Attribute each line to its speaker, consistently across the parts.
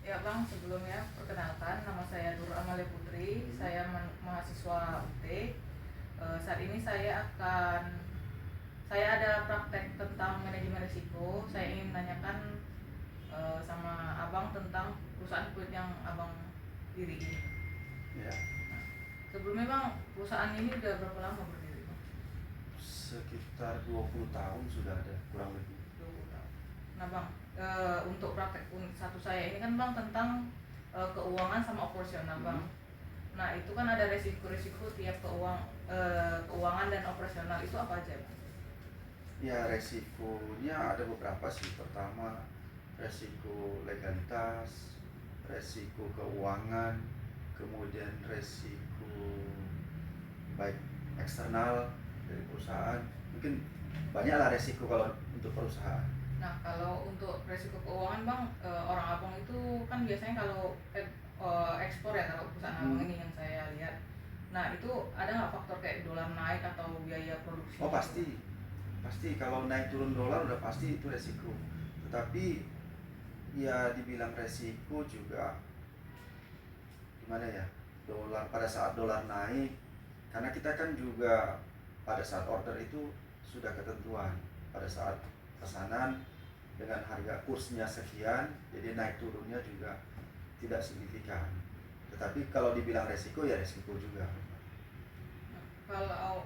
Speaker 1: Ya Bang, sebelumnya perkenalkan, nama saya Nur Amalia Putri, saya mahasiswa UT. Saat ini saya ada praktek tentang manajemen risiko. Saya ingin menanyakan sama Abang tentang perusahaan kulit yang Abang diri.
Speaker 2: Ya,
Speaker 1: Sebelumnya Bang, perusahaan ini udah berapa lama berdiri Bang?
Speaker 2: sekitar 20 tahun sudah ada kurang lebih.
Speaker 1: 20 tahun. Nah Bang, untuk praktek satu saya ini kan Bang tentang keuangan sama operasional Bang. Nah itu kan ada resiko-resiko tiap keuangan dan operasional itu apa aja Bang?
Speaker 2: Ya, resikonya ada beberapa sih. Pertama, resiko legalitas, resiko keuangan, kemudian resiko baik eksternal dari perusahaan. Mungkin banyaklah resiko kalau untuk perusahaan.
Speaker 1: Nah kalau untuk resiko keuangan Bang, orang Abang itu kan biasanya kalau ekspor ya, kalau perusahaan Abang ini yang saya lihat. Nah itu ada nggak faktor kayak dolar naik atau biaya produksi?
Speaker 2: Oh, pasti kalau naik turun dolar udah pasti itu resiko. Tetapi ya dibilang resiko juga gimana ya, dolar pada saat dolar naik, karena kita kan juga pada saat order itu sudah ketentuan pada saat pesanan dengan harga kursnya sekian, jadi naik turunnya juga tidak signifikan. Tetapi kalau dibilang resiko ya resiko juga.
Speaker 1: Kalau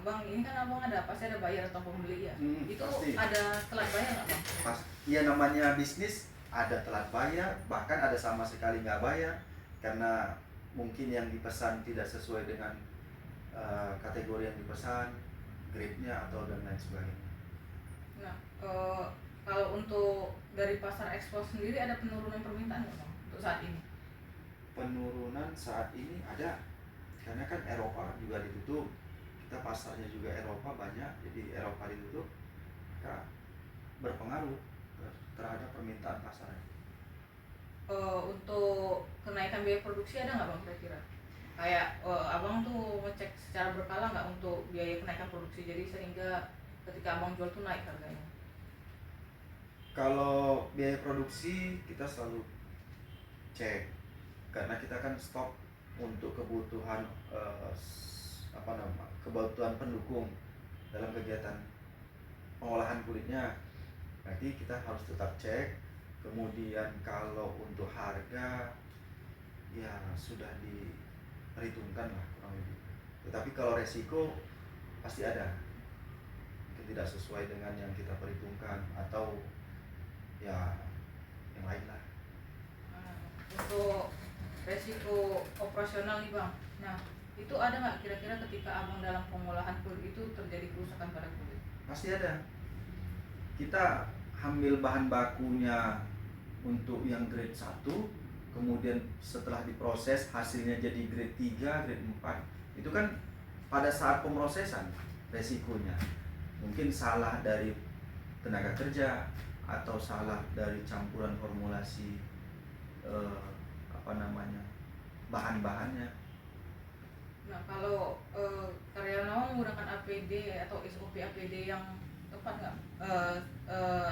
Speaker 1: Bang ini kan Abang pasti ada bayar atau pembeli ya. Itu
Speaker 2: Pasti.
Speaker 1: ada telat bayar nggak Bang?
Speaker 2: Ya, namanya bisnis ada telat bayar, bahkan ada sama sekali nggak bayar karena mungkin yang dipesan tidak sesuai dengan kategori yang dipesan, grade-nya atau dan lain sebagainya.
Speaker 1: Nah, kalau untuk dari pasar ekspor sendiri ada penurunan permintaan nggak Bang untuk saat ini?
Speaker 2: Penurunan saat ini ada, karena kan Eropa juga ditutup, kita pasarnya juga Eropa banyak, jadi Eropa ditutup, maka berpengaruh terhadap permintaan pasarnya.
Speaker 1: Untuk kenaikan biaya produksi ada nggak Bang kira-kira? Kayak Abang tuh ngecek secara berkala nggak untuk biaya kenaikan produksi, jadi sehingga ketika Abang jual tuh naik harganya?
Speaker 2: Kalau biaya produksi kita selalu cek, karena kita kan stok untuk kebutuhan kebutuhan pendukung dalam kegiatan pengolahan kulitnya. Berarti kita harus tetap cek. Kemudian kalau untuk harga ya sudah diperhitungkan lah kurang lebih. Tetapi kalau resiko pasti ada, mungkin tidak sesuai dengan yang kita perhitungkan atau ya yang lain lah.
Speaker 1: Untuk resiko operasional nih Bang, nah itu ada nggak kira-kira ketika Abang dalam pengolahan kulit itu terjadi kerusakan pada kulit?
Speaker 2: Pasti ada. Kita ambil bahan bakunya untuk yang grade 1, kemudian setelah diproses hasilnya jadi grade 3, grade 4. Itu kan pada saat pemrosesan resikonya. Mungkin salah dari tenaga kerja atau salah dari campuran formulasi bahan-bahannya.
Speaker 1: Nah kalau karyawan Abang menggunakan APD atau SOP APD yang tepat nggak?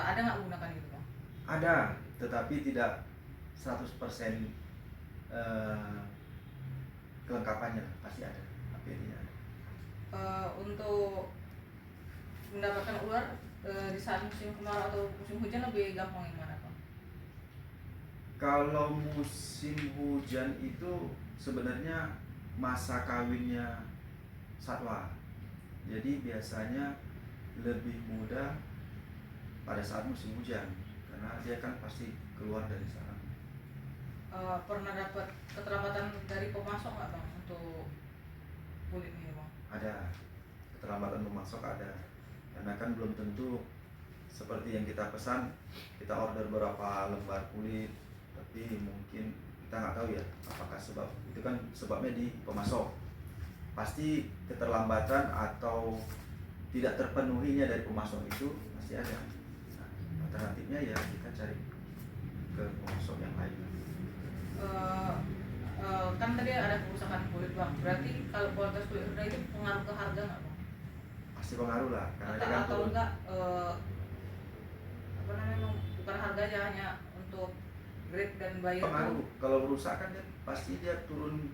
Speaker 1: Ada nggak menggunakan itu Bang?
Speaker 2: Ada, tetapi tidak 100% kelengkapannya, pasti ada APD-nya.
Speaker 1: Untuk mendapatkan ular di saat musim kemarau atau musim hujan lebih gampang yang mana Bang?
Speaker 2: Kalau musim hujan itu sebenarnya masa kawinnya satwa, jadi biasanya lebih mudah pada saat musim hujan karena dia kan pasti keluar dari sarang.
Speaker 1: Pernah dapat keterlambatan dari pemasok nggak Bang untuk kulit ini Bang?
Speaker 2: Ada keterlambatan memasok, ada, karena kan belum tentu seperti yang kita pesan. Kita order berapa lembar kulit, tapi mungkin kita nggak tahu ya apakah sebab itu kan sebabnya di pemasok. Pasti keterlambatan atau tidak terpenuhinya dari pemasok itu pasti ada. Nah, alternatifnya ya kita cari ke pemasok yang lain.
Speaker 1: Kan tadi ada kerusakan kulit Bang, berarti kalau kualitas kulit rendah itu pengaruh ke harga nggak Bang?
Speaker 2: Pasti pengaruh lah, karena dia kan
Speaker 1: Atau enggak bukan harga aja, hanya untuk grade dan buyer
Speaker 2: pengaruh.
Speaker 1: tuh
Speaker 2: Kalau rusak kan pasti dia turun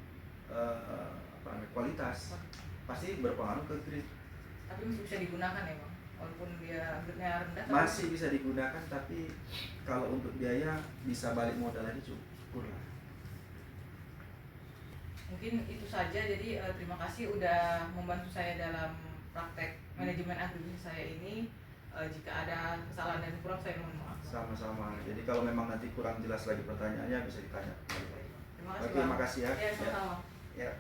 Speaker 2: kualitas, pasti berpengaruh ke grade.
Speaker 1: tapi masih bisa digunakan ya bang, walaupun dia grade-nya rendah tapi
Speaker 2: Masih bisa digunakan, tapi kalau untuk biaya bisa balik modal aja cukup lah.
Speaker 1: mungkin itu saja. Jadi terima kasih udah membantu saya dalam praktek manajemen agribisnis saya ini. Jika ada kesalahan dan kurang saya mohon maaf.
Speaker 2: Sama-sama. Jadi kalau memang nanti kurang jelas lagi pertanyaannya bisa ditanya.
Speaker 1: Terima kasih
Speaker 2: Oke,
Speaker 1: bang.
Speaker 2: makasih ya.
Speaker 1: Ya sama-sama.
Speaker 2: Ya.